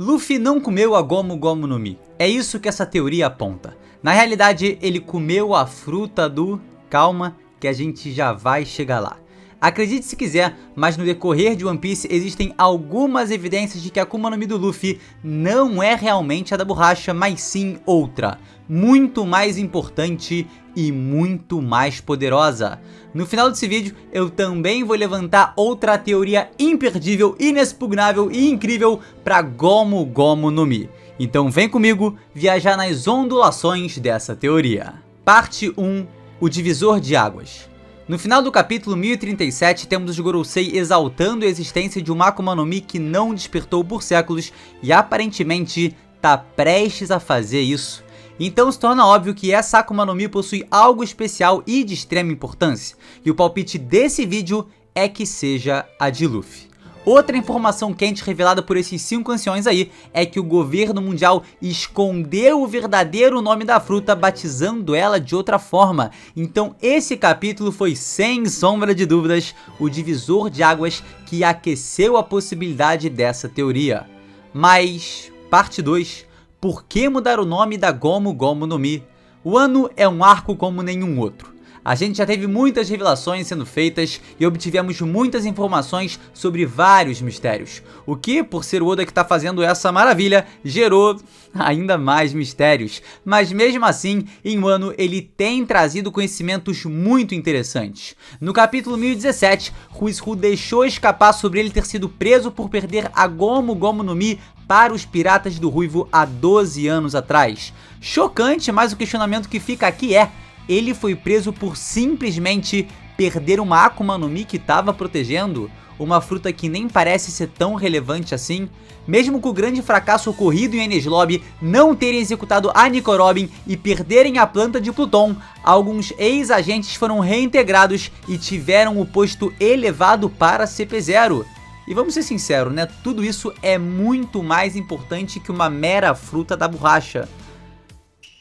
Luffy não comeu a Gomu Gomu no Mi. É isso que essa teoria aponta. Na realidade, ele comeu a fruta do... Calma, que a gente já vai chegar lá. Acredite se quiser, mas no decorrer de One Piece existem algumas evidências de que a Akuma no Mi do Luffy não é realmente a da borracha, mas sim outra, muito mais importante e muito mais poderosa. No final desse vídeo, eu também vou levantar outra teoria imperdível, inexpugnável e incrível para Gomu Gomu no Mi. Então vem comigo viajar nas ondulações dessa teoria. Parte 1. O Divisor de Águas. No final do capítulo 1037, temos os Gorosei exaltando a existência de uma Akuma no Mi que não despertou por séculos e aparentemente tá prestes a fazer isso. Então se torna óbvio que essa Akuma no Mi possui algo especial e de extrema importância, e o palpite desse vídeo é que seja a de Luffy. Outra informação quente revelada por esses 5 anciões aí é que o governo mundial escondeu o verdadeiro nome da fruta, batizando ela de outra forma. Então esse capítulo foi, sem sombra de dúvidas, o divisor de águas que aqueceu a possibilidade dessa teoria. Mas, parte 2, por que mudar o nome da Gomu Gomu no Mi? O ano é um arco como nenhum outro. A gente já teve muitas revelações sendo feitas e obtivemos muitas informações sobre vários mistérios, o que, por ser o Oda que está fazendo essa maravilha, gerou ainda mais mistérios. Mas mesmo assim, em Wano ele tem trazido conhecimentos muito interessantes. No capítulo 1017, Ruiz-Ru deixou escapar sobre ele ter sido preso por perder a Gomu Gomu no Mi para os Piratas do Ruivo há 12 anos atrás. Chocante, mas o questionamento que fica aqui é: ele foi preso por simplesmente perder uma Akuma no Mi que estava protegendo? Uma fruta que nem parece ser tão relevante assim? Mesmo com o grande fracasso ocorrido em Enies Lobby, não terem executado a Nico Robin e perderem a planta de Pluton, alguns ex-agentes foram reintegrados e tiveram o posto elevado para CP0. E vamos ser sinceros, né? Tudo isso é muito mais importante que uma mera fruta da borracha.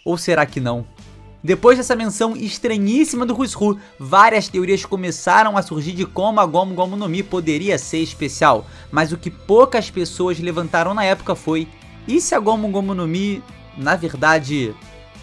Ou será que não? Depois dessa menção estranhíssima do Ruiz-Ru, várias teorias começaram a surgir de como a Gomu Gomu no Mi poderia ser especial, mas o que poucas pessoas levantaram na época foi: e se a Gomu Gomu no Mi, na verdade,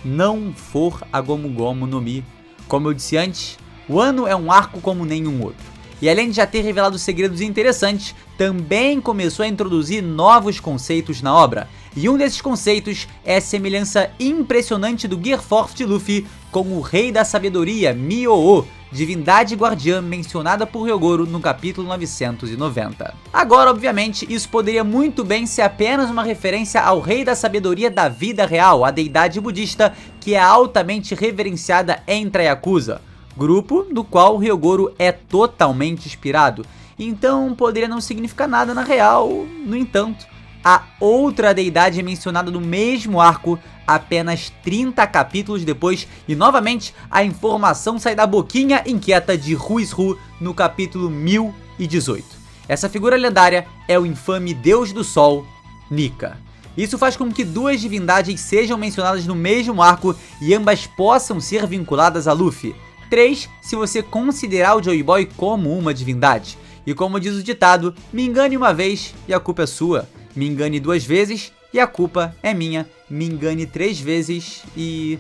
não for a Gomu Gomu no Mi? Como eu disse antes, o ano é um arco como nenhum outro. E além de já ter revelado segredos interessantes, também começou a introduzir novos conceitos na obra. E um desses conceitos é a semelhança impressionante do Gear 4 de Luffy com o Rei da Sabedoria, Myo-O, divindade guardiã mencionada por Ryogoro no capítulo 990. Agora, obviamente, isso poderia muito bem ser apenas uma referência ao Rei da Sabedoria da vida real, a deidade budista que é altamente reverenciada entre a Yakuza, grupo do qual Ryogoro é totalmente inspirado. Então poderia não significar nada na real. No entanto, a outra deidade mencionada no mesmo arco apenas 30 capítulos depois, e novamente a informação sai da boquinha inquieta de Ruiz-Ru no capítulo 1018. Essa figura lendária é o infame Deus do Sol, Nika. Isso faz com que duas divindades sejam mencionadas no mesmo arco e ambas possam ser vinculadas a Luffy. 3, se você considerar o Joy Boy como uma divindade. E como diz o ditado, me engane uma vez e a culpa é sua. Me engane 2 vezes e a culpa é minha. Me engane 3 vezes e...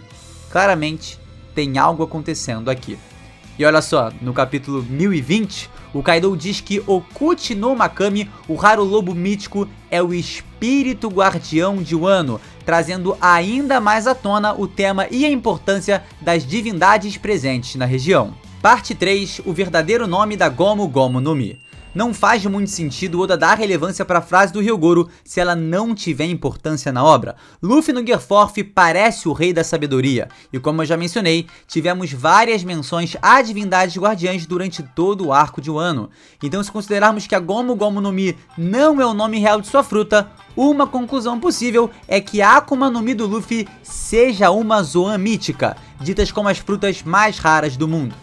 claramente tem algo acontecendo aqui. E olha só, no capítulo 1020, o Kaido diz que Okuchi no Makami, o raro lobo mítico, é o espírito guardião de Wano, trazendo ainda mais à tona o tema e a importância das divindades presentes na região. Parte 3, o verdadeiro nome da Gomu Gomu no Mi. Não faz muito sentido Oda dar relevância para a frase do Ryogoro se ela não tiver importância na obra. Luffy no Gear 4 parece o Rei da Sabedoria, e como eu já mencionei, tivemos várias menções a divindades guardiãs durante todo o arco de Wano. Então, se considerarmos que a Gomu Gomu no Mi não é o nome real de sua fruta, uma conclusão possível é que a Akuma no Mi do Luffy seja uma Zoan mítica, ditas como as frutas mais raras do mundo.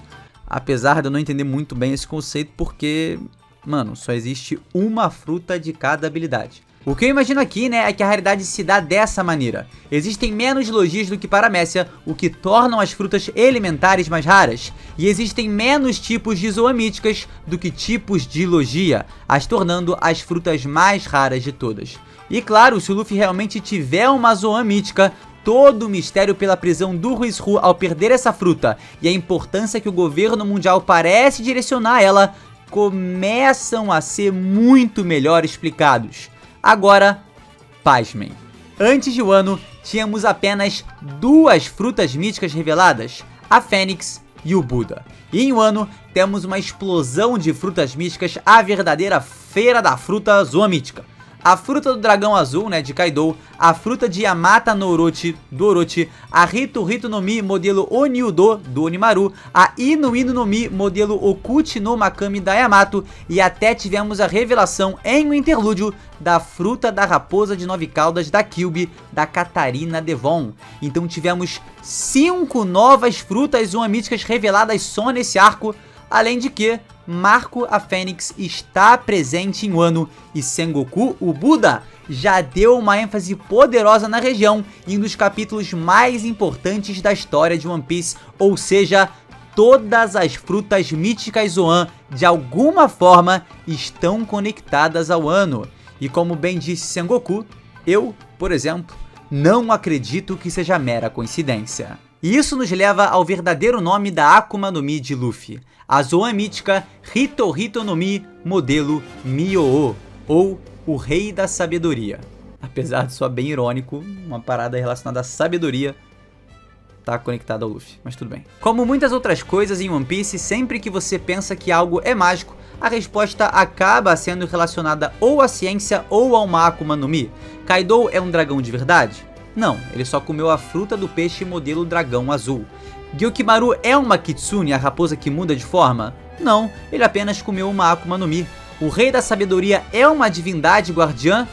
Apesar de eu não entender muito bem esse conceito, porque... mano, só existe uma fruta de cada habilidade. O que eu imagino aqui, né, é que a raridade se dá dessa maneira. Existem menos logias do que paramécia, o que tornam as frutas elementares mais raras. E existem menos tipos de zoamíticas do que tipos de logia, as tornando as frutas mais raras de todas. E claro, se o Luffy realmente tiver uma Zoan mítica, todo o mistério pela prisão do Ruiz-Ru ao perder essa fruta e a importância que o governo mundial parece direcionar a ela, começam a ser muito melhor explicados. Agora, pasmem. Antes de Wano, tínhamos apenas 2 frutas míticas reveladas, a Fênix e o Buda. E em Wano, temos uma explosão de frutas místicas, a verdadeira feira da fruta Zoan mítica. A fruta do dragão azul, né, de Kaido, a fruta de Yamata no Orochi, do Orochi, a Hito Hito no Mi modelo Oniudo, do Onimaru, a Inu Inu no Mi modelo Okuchi no Makami da Yamato, e até tivemos a revelação em um interlúdio da fruta da raposa de 9 caudas da Kyuubi, da Katarina Devon. Então tivemos 5 novas frutas Zoan míticas reveladas só nesse arco, além de que Marco a Fênix está presente em Wano e Sengoku, o Buda, já deu uma ênfase poderosa na região em um dos capítulos mais importantes da história de One Piece, ou seja, todas as frutas míticas Zoan de alguma forma estão conectadas ao Wano. E como bem disse Sengoku, eu, por exemplo, não acredito que seja mera coincidência. E isso nos leva ao verdadeiro nome da Akuma no Mi de Luffy, a Zoan mítica Hito Hito no Mi modelo Myoo, ou o Rei da Sabedoria. Apesar de soar bem irônico, uma parada relacionada à sabedoria tá conectada ao Luffy, mas tudo bem. Como muitas outras coisas em One Piece, sempre que você pensa que algo é mágico, a resposta acaba sendo relacionada ou à ciência ou a uma Akuma no Mi. Kaido é um dragão de verdade? Não, ele só comeu a fruta do peixe modelo dragão azul. Gyukimaru é uma Kitsune, a raposa que muda de forma? Não, ele apenas comeu uma Akuma no Mi. O Rei da Sabedoria é uma divindade guardiã?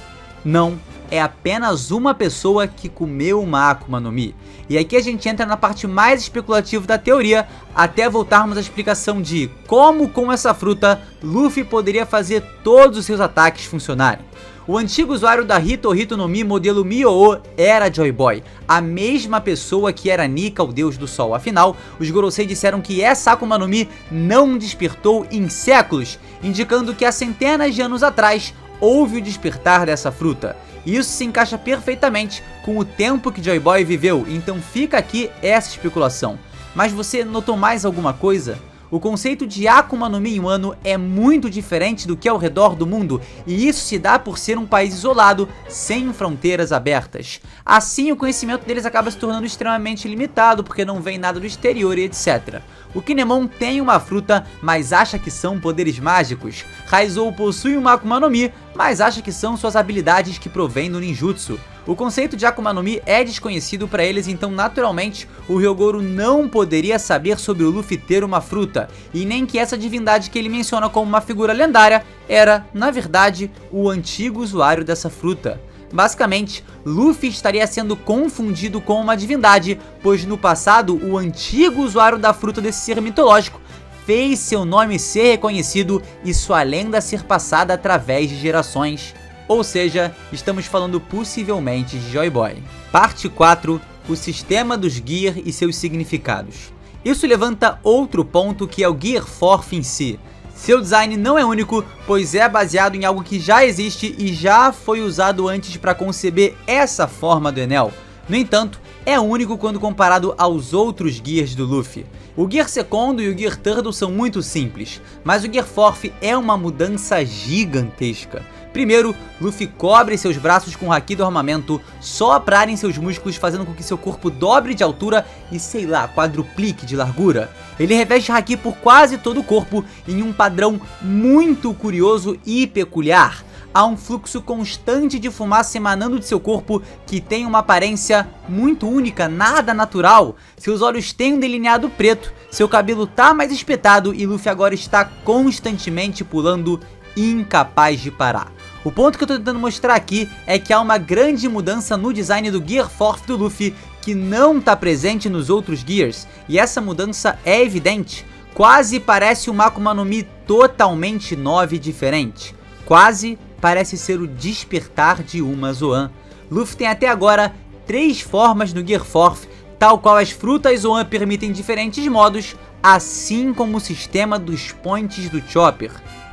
Não, é apenas uma pessoa que comeu uma Akuma no Mi. E aqui a gente entra na parte mais especulativa da teoria, até voltarmos à explicação de como com essa fruta Luffy poderia fazer todos os seus ataques funcionarem. O antigo usuário da Hito Hito no Mi modelo Myoo era Joy Boy, a mesma pessoa que era Nika, o deus do sol. Afinal, os Gorosei disseram que essa Akuma no Mi não despertou em séculos, indicando que há centenas de anos atrás houve o despertar dessa fruta. Isso se encaixa perfeitamente com o tempo que Joy Boy viveu, então fica aqui essa especulação. Mas você notou mais alguma coisa? O conceito de Akuma no Mi em Wano é muito diferente do que é ao redor do mundo, e isso se dá por ser um país isolado, sem fronteiras abertas. Assim, o conhecimento deles acaba se tornando extremamente limitado, porque não vem nada do exterior e etc. O Kinemon tem uma fruta, mas acha que são poderes mágicos. Raizou possui uma Akuma no Mi, mas acha que são suas habilidades que provêm do ninjutsu. O conceito de Akuma no Mi é desconhecido para eles, então naturalmente o Ryogoro não poderia saber sobre o Luffy ter uma fruta, e nem que essa divindade que ele menciona como uma figura lendária era, na verdade, o antigo usuário dessa fruta. Basicamente, Luffy estaria sendo confundido com uma divindade, pois no passado o antigo usuário da fruta desse ser mitológico fez seu nome ser reconhecido e sua lenda ser passada através de gerações. Ou seja, estamos falando possivelmente de Joy Boy. Parte 4. O sistema dos Gear e seus significados. Isso levanta outro ponto, que é o Gear Force em si. Seu design não é único, pois é baseado em algo que já existe e já foi usado antes para conceber essa forma do Enel. No entanto, é único quando comparado aos outros Gears do Luffy. O Gear Secondo e o Gear Turtle são muito simples, mas o Gear Fourth é uma mudança gigantesca. Primeiro, Luffy cobre seus braços com o haki do armamento, soprar em seus músculos, fazendo com que seu corpo dobre de altura e, sei lá, quadruplique de largura. Ele reveste haki por quase todo o corpo em um padrão muito curioso e peculiar. Há um fluxo constante de fumaça emanando de seu corpo que tem uma aparência muito única, nada natural. Seus olhos têm um delineado preto, seu cabelo tá mais espetado e Luffy agora está constantemente pulando, incapaz de parar. O ponto que eu tô tentando mostrar aqui é que há uma grande mudança no design do Gear Fourth do Luffy que não tá presente nos outros Gears, e essa mudança é evidente. Quase parece uma Akuma no Mi totalmente nova e diferente. Quase parece ser o despertar de uma Zoan. Luffy tem até agora 3 formas no Gear Fourth, tal qual as frutas Zoan permitem diferentes modos, assim como o sistema dos points do Chopper.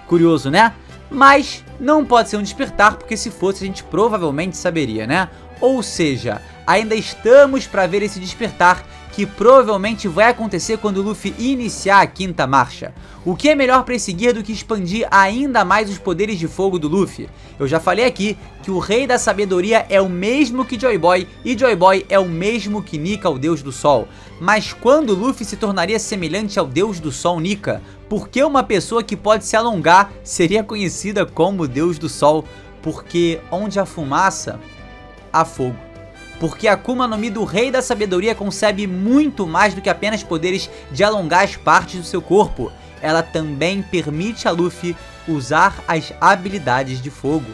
Curioso, né? Mas não pode ser um despertar, porque se fosse a gente provavelmente saberia, né? Ou seja, ainda estamos para ver esse despertar, que provavelmente vai acontecer quando o Luffy iniciar a quinta marcha. O que é melhor perseguir do que expandir ainda mais os poderes de fogo do Luffy? Eu já falei aqui que o Rei da Sabedoria é o mesmo que Joy Boy, e Joy Boy é o mesmo que Nika, o Deus do Sol. Mas quando Luffy se tornaria semelhante ao Deus do Sol Nika? Por que uma pessoa que pode se alongar seria conhecida como Deus do Sol? Porque onde há fumaça, há fogo. Porque a Akuma no Mi do Rei da Sabedoria concebe muito mais do que apenas poderes de alongar as partes do seu corpo. Ela também permite a Luffy usar as habilidades de fogo.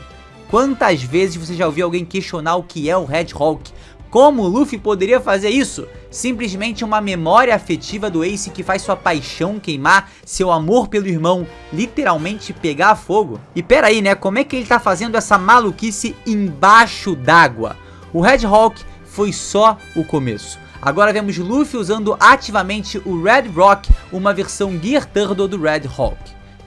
Quantas vezes você já ouviu alguém questionar o que é o Red Hawk? Como o Luffy poderia fazer isso? Simplesmente uma memória afetiva do Ace que faz sua paixão queimar, seu amor pelo irmão literalmente pegar fogo? E peraí, né? Como é que ele tá fazendo essa maluquice embaixo d'água? O Red Hawk foi só o começo. Agora vemos Luffy usando ativamente o Red Rock, uma versão Gear Turtle do Red Hawk.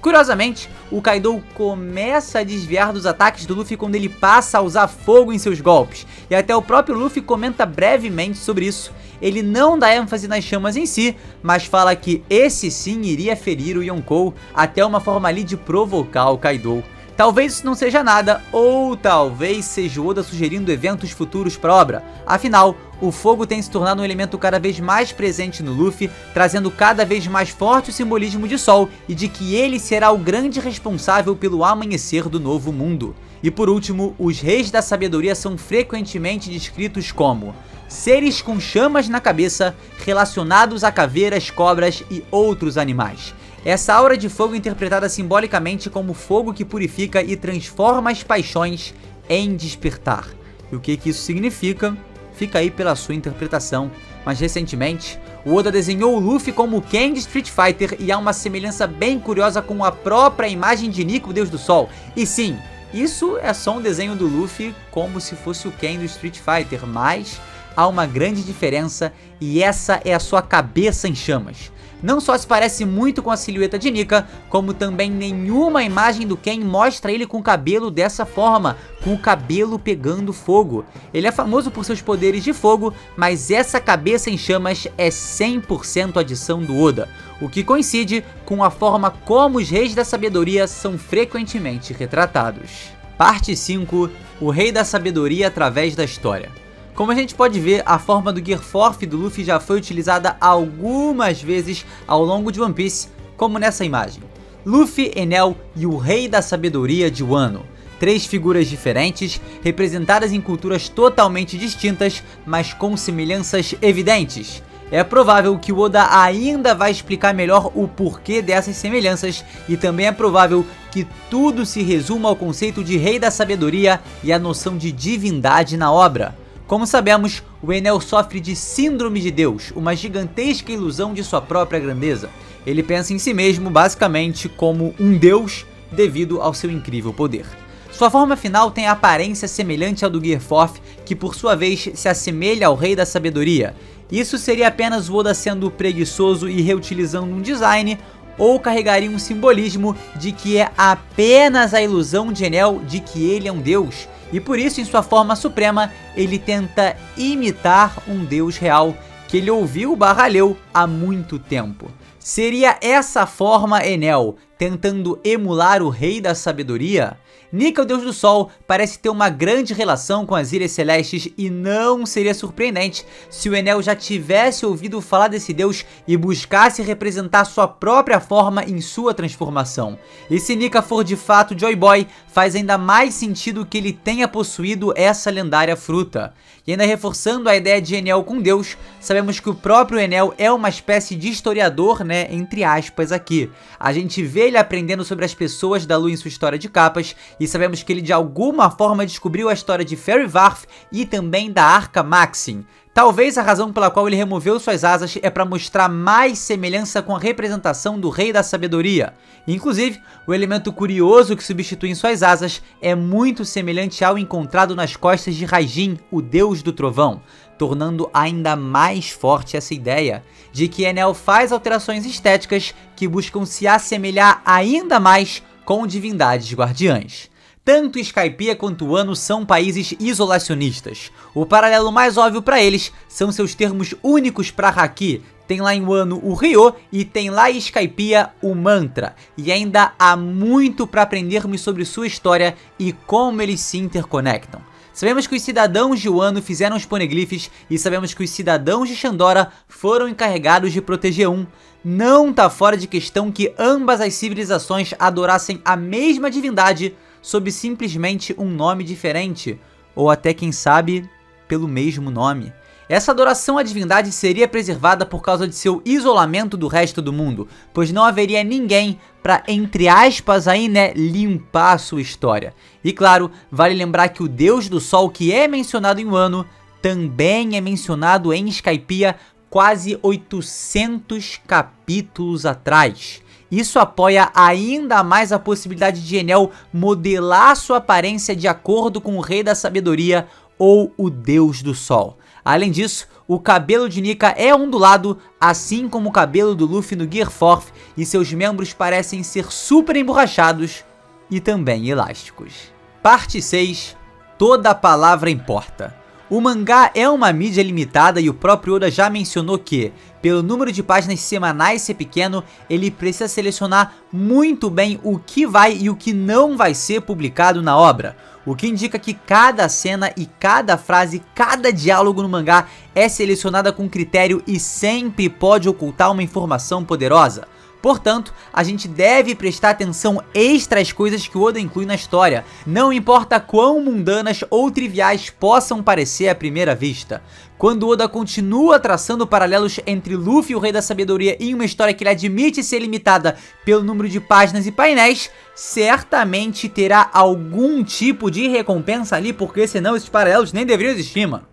Curiosamente, o Kaido começa a desviar dos ataques do Luffy quando ele passa a usar fogo em seus golpes, e até o próprio Luffy comenta brevemente sobre isso. Ele não dá ênfase nas chamas em si, mas fala que esse sim iria ferir o Yonkou, até uma forma ali de provocar o Kaido. Talvez isso não seja nada, ou talvez seja o Oda sugerindo eventos futuros para a obra. Afinal, o fogo tem se tornado um elemento cada vez mais presente no Luffy, trazendo cada vez mais forte o simbolismo de Sol e de que ele será o grande responsável pelo amanhecer do novo mundo. E por último, os Reis da Sabedoria são frequentemente descritos como seres com chamas na cabeça, relacionados a caveiras, cobras e outros animais. Essa aura de fogo é interpretada simbolicamente como fogo que purifica e transforma as paixões em despertar. E o que isso significa? Fica aí pela sua interpretação. Mas recentemente, o Oda desenhou o Luffy como o Ken de Street Fighter e há uma semelhança bem curiosa com a própria imagem de Nika, o Deus do Sol. E sim, isso é só um desenho do Luffy como se fosse o Ken do Street Fighter, mas há uma grande diferença e essa é a sua cabeça em chamas. Não só se parece muito com a silhueta de Nika, como também nenhuma imagem do Ken mostra ele com o cabelo dessa forma, com o cabelo pegando fogo. Ele é famoso por seus poderes de fogo, mas essa cabeça em chamas é 100% adição do Oda, o que coincide com a forma como os Reis da Sabedoria são frequentemente retratados. Parte 5. O Rei da Sabedoria através da história. Como a gente pode ver, a forma do Gear 4 do Luffy já foi utilizada algumas vezes ao longo de One Piece, como nessa imagem. Luffy, Enel e o Rei da Sabedoria de Wano. 3 figuras diferentes, representadas em culturas totalmente distintas, mas com semelhanças evidentes. É provável que o Oda ainda vai explicar melhor o porquê dessas semelhanças, e também é provável que tudo se resuma ao conceito de Rei da Sabedoria e a noção de divindade na obra. Como sabemos, o Enel sofre de síndrome de Deus, uma gigantesca ilusão de sua própria grandeza. Ele pensa em si mesmo basicamente como um deus devido ao seu incrível poder. Sua forma final tem a aparência semelhante ao do Gear 4, que por sua vez se assemelha ao Rei da Sabedoria. Isso seria apenas o Oda sendo preguiçoso e reutilizando um design, ou carregaria um simbolismo de que é apenas a ilusão de Enel de que ele é um deus. E por isso, em sua forma suprema, ele tenta imitar um deus real que ele ouviu/leu há muito tempo. Seria essa forma Enel tentando emular o Rei da Sabedoria? Nika, o Deus do Sol, parece ter uma grande relação com as Ilhas Celestes e não seria surpreendente se o Enel já tivesse ouvido falar desse deus e buscasse representar sua própria forma em sua transformação. E se Nika for de fato Joy Boy, faz ainda mais sentido que ele tenha possuído essa lendária fruta. E ainda reforçando a ideia de Enel com Deus, sabemos que o próprio Enel é uma espécie de historiador, né, entre aspas aqui. A gente vê ele aprendendo sobre as pessoas da Lua em sua história de capas, e sabemos que ele de alguma forma descobriu a história de Fairy Varf e também da Arca Maxim. Talvez a razão pela qual ele removeu suas asas é para mostrar mais semelhança com a representação do Rei da Sabedoria. Inclusive, o elemento curioso que substitui em suas asas é muito semelhante ao encontrado nas costas de Raijin, o Deus do Trovão, tornando ainda mais forte essa ideia de que Enel faz alterações estéticas que buscam se assemelhar ainda mais com divindades guardiãs. Tanto Skypiea quanto Wano são países isolacionistas. O paralelo mais óbvio para eles são seus termos únicos para Haki. Tem lá em Wano o Ryo e tem lá em Skypiea o Mantra. E ainda há muito para aprendermos sobre sua história e como eles se interconectam. Sabemos que os cidadãos de Wano fizeram os poneglyphs e sabemos que os cidadãos de Shandora foram encarregados de proteger um. Não tá fora de questão que ambas as civilizações adorassem a mesma divindade sob simplesmente um nome diferente, ou até quem sabe, pelo mesmo nome. Essa adoração à divindade seria preservada por causa de seu isolamento do resto do mundo, pois não haveria ninguém para, entre aspas aí, né, limpar a sua história. E claro, vale lembrar que o Deus do Sol que é mencionado em Wano, também é mencionado em Skypiea quase 800 capítulos atrás. Isso apoia ainda mais a possibilidade de Enel modelar sua aparência de acordo com o Rei da Sabedoria ou o Deus do Sol. Além disso, o cabelo de Nika é ondulado, assim como o cabelo do Luffy no Gear 4, e seus membros parecem ser super emborrachados e também elásticos. Parte 6. Toda palavra importa. O mangá é uma mídia limitada e o próprio Oda já mencionou que, pelo número de páginas semanais ser pequeno, ele precisa selecionar muito bem o que vai e o que não vai ser publicado na obra. O que indica que cada cena e cada frase, cada diálogo no mangá é selecionada com critério e sempre pode ocultar uma informação poderosa. Portanto, a gente deve prestar atenção extra às coisas que o Oda inclui na história, não importa quão mundanas ou triviais possam parecer à primeira vista. Quando Oda continua traçando paralelos entre Luffy e o Rei da Sabedoria em uma história que ele admite ser limitada pelo número de páginas e painéis, certamente terá algum tipo de recompensa ali, porque senão esses paralelos nem deveriam existir, mano.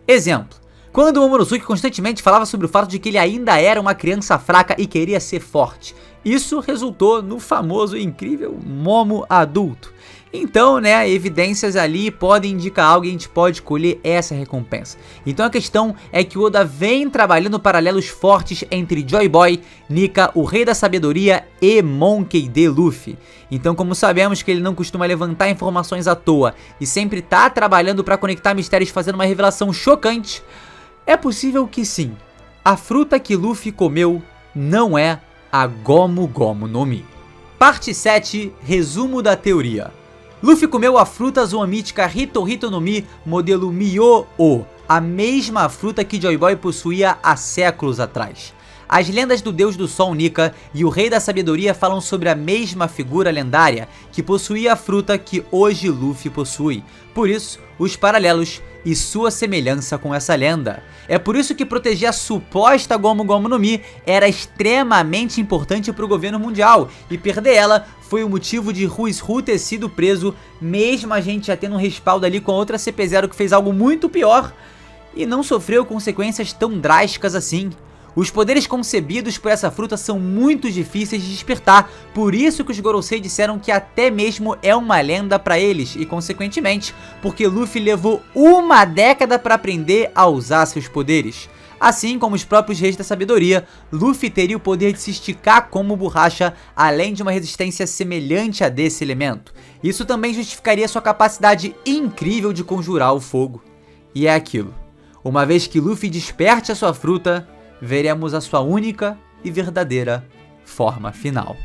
Exemplo. Quando o Momonosuke constantemente falava sobre o fato de que ele ainda era uma criança fraca e queria ser forte. Isso resultou no famoso e incrível Momo adulto. Então, né, evidências ali podem indicar algo e a gente pode colher essa recompensa. Então a questão é que o Oda vem trabalhando paralelos fortes entre Joy Boy, Nika, o Rei da Sabedoria e Monkey D. Luffy. Então, como sabemos que ele não costuma levantar informações à toa e sempre tá trabalhando para conectar mistérios fazendo uma revelação chocante, é possível que sim, a fruta que Luffy comeu não é a Gomu Gomu no Mi. Parte 7, resumo da teoria. Luffy comeu a fruta zoomítica Hito Hito no Mi, modelo Myo-O, a mesma fruta que Joy Boy possuía há séculos atrás. As lendas do Deus do Sol Nika e o Rei da Sabedoria falam sobre a mesma figura lendária que possuía a fruta que hoje Luffy possui. Por isso, os paralelos e sua semelhança com essa lenda. É por isso que proteger a suposta Gomu Gomu no Mi era extremamente importante para o governo mundial, e perder ela foi o motivo de Ruiz-Ru ter sido preso, mesmo a gente já tendo um respaldo ali com outra CP0 que fez algo muito pior e não sofreu consequências tão drásticas assim. Os poderes concebidos por essa fruta são muito difíceis de despertar, por isso que os Gorosei disseram que até mesmo é uma lenda para eles, e consequentemente, porque Luffy levou uma década para aprender a usar seus poderes. Assim como os próprios Reis da Sabedoria, Luffy teria o poder de se esticar como borracha, além de uma resistência semelhante a desse elemento. Isso também justificaria sua capacidade incrível de conjurar o fogo. E é aquilo, uma vez que Luffy desperte a sua fruta, veremos a sua única e verdadeira forma final.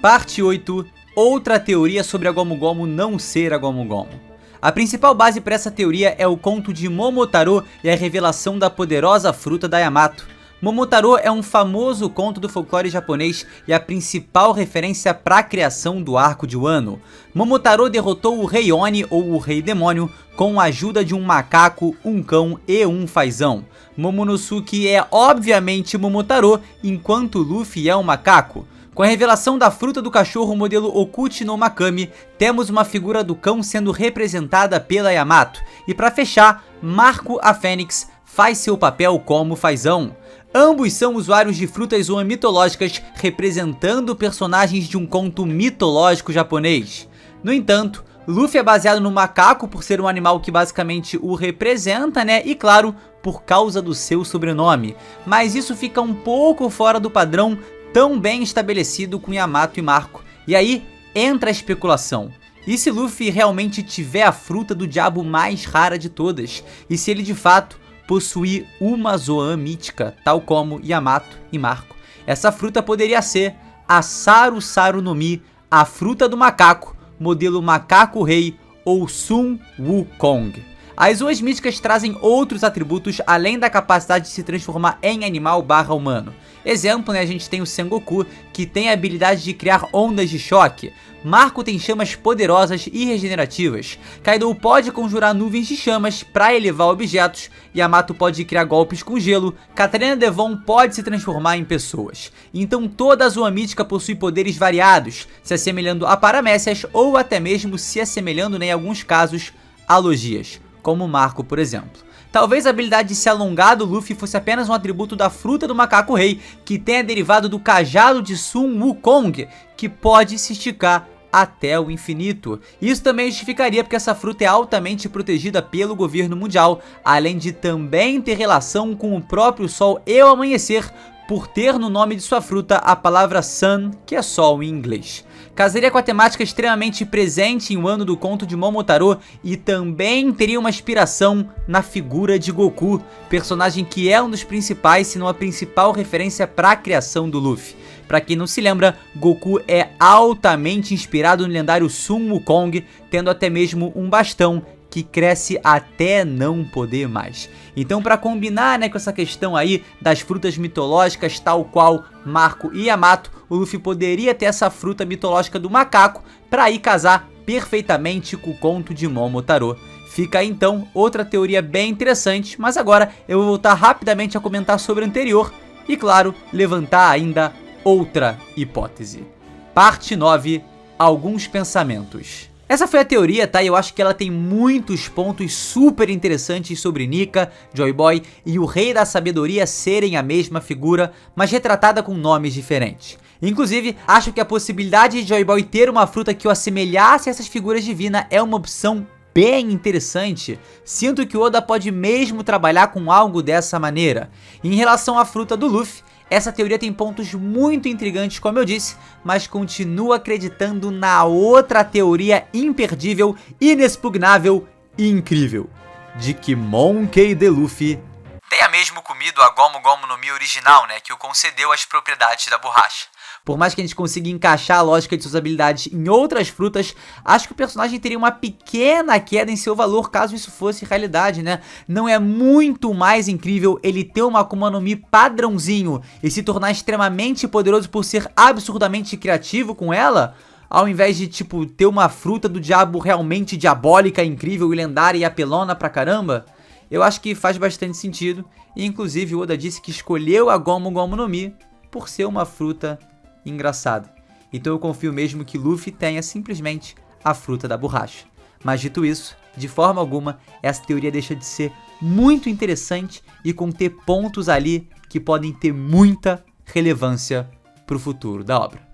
Parte 8. Outra teoria sobre a Gomu Gomu não ser a Gomu Gomu. A principal base para essa teoria é o conto de Momotaro e a revelação da poderosa fruta da Yamato. Momotaro é um famoso conto do folclore japonês e a principal referência para a criação do arco de Wano. Momotaro derrotou o Rei Oni, ou o Rei Demônio, com a ajuda de um macaco, um cão e um fazão. Momonosuke é obviamente Momotaro, enquanto Luffy é um macaco. Com a revelação da fruta do cachorro modelo Okuchi no Makami, temos uma figura do cão sendo representada pela Yamato. E para fechar, Marco a Fênix faz seu papel como fazão. Ambos são usuários de frutas Zoan mitológicas representando personagens de um conto mitológico japonês. No entanto, Luffy é baseado no macaco por ser um animal que basicamente o representa, né? E claro, por causa do seu sobrenome. Mas isso fica um pouco fora do padrão tão bem estabelecido com Yamato e Marco. E aí, entra a especulação. E se Luffy realmente tiver a fruta do diabo mais rara de todas? E se ele de fato possuir uma Zoan mítica, tal como Yamato e Marco? Essa fruta poderia ser a Saru Saru no Mi, a fruta do macaco, modelo Macaco Rei ou Sun Wukong. As Zoas míticas trazem outros atributos além da capacidade de se transformar em animal / humano. Exemplo, a gente tem o Sengoku, que tem a habilidade de criar ondas de choque. Marco tem chamas poderosas e regenerativas. Kaido pode conjurar nuvens de chamas para elevar objetos. Yamato pode criar golpes com gelo. Katarina Devon pode se transformar em pessoas. Então toda a Zoa mítica possui poderes variados, se assemelhando a paramécias ou até mesmo se assemelhando, em alguns casos, a logias, como Marco, por exemplo. Talvez a habilidade de se alongar do Luffy fosse apenas um atributo da fruta do Macaco Rei, que tenha derivado do cajado de Sun Wukong, que pode se esticar até o infinito. Isso também justificaria porque essa fruta é altamente protegida pelo governo mundial, além de também ter relação com o próprio sol e o amanhecer, por ter no nome de sua fruta a palavra Sun, que é sol em inglês. Casaria com a temática extremamente presente em Wano do conto de Momotaro e também teria uma inspiração na figura de Goku, personagem que é um dos principais, se não a principal referência para a criação do Luffy. Para quem não se lembra, Goku é altamente inspirado no lendário Sun Wukong, tendo até mesmo um bastão que cresce até não poder mais. Então, para combinar, com essa questão aí das frutas mitológicas, tal qual Marco e Yamato, o Luffy poderia ter essa fruta mitológica do macaco para aí casar perfeitamente com o conto de Momotaro. Fica aí então outra teoria bem interessante, mas agora eu vou voltar rapidamente a comentar sobre a anterior e, claro, levantar ainda outra hipótese. Parte 9. Alguns pensamentos. Essa foi a teoria, tá? E eu acho que ela tem muitos pontos super interessantes sobre Nika, Joy Boy e o Rei da Sabedoria serem a mesma figura, mas retratada com nomes diferentes. Inclusive, acho que a possibilidade de Joy Boy ter uma fruta que o assemelhasse a essas figuras divinas é uma opção bem interessante. Sinto que o Oda pode mesmo trabalhar com algo dessa maneira. Em relação à fruta do Luffy, essa teoria tem pontos muito intrigantes, como eu disse, mas continuo acreditando na outra teoria imperdível, inexpugnável e incrível, de que Monkey D. Luffy tenha mesmo comido a Gomu Gomu no Mi original, que o concedeu as propriedades da borracha. Por mais que a gente consiga encaixar a lógica de suas habilidades em outras frutas, acho que o personagem teria uma pequena queda em seu valor caso isso fosse realidade, Não é muito mais incrível ele ter uma Akuma no Mi padrãozinho e se tornar extremamente poderoso por ser absurdamente criativo com ela? Ao invés de, ter uma fruta do diabo realmente diabólica, incrível e lendária e apelona pra caramba? Eu acho que faz bastante sentido, e inclusive o Oda disse que escolheu a Gomu Gomu no Mi por ser uma fruta engraçada. Então eu confio mesmo que Luffy tenha simplesmente a fruta da borracha. Mas dito isso, de forma alguma, essa teoria deixa de ser muito interessante e conter pontos ali que podem ter muita relevância para o futuro da obra.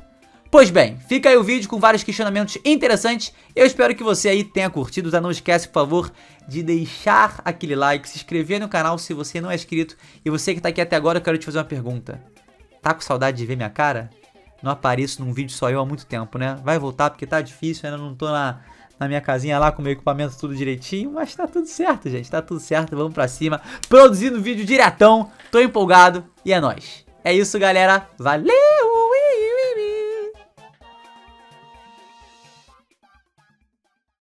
Pois bem, fica aí o vídeo com vários questionamentos interessantes. Eu espero que você aí tenha curtido, tá? Não esquece, por favor, de deixar aquele like, se inscrever no canal se você não é inscrito. E você que tá aqui até agora, eu quero te fazer uma pergunta. Tá com saudade de ver minha cara? Não apareço num vídeo só eu há muito tempo, Vai voltar porque tá difícil, ainda não tô na minha casinha lá com meu equipamento tudo direitinho, mas tá tudo certo, gente, tá tudo certo, vamos pra cima. Produzindo vídeo diretão, tô empolgado e é nóis. É isso, galera, valeu!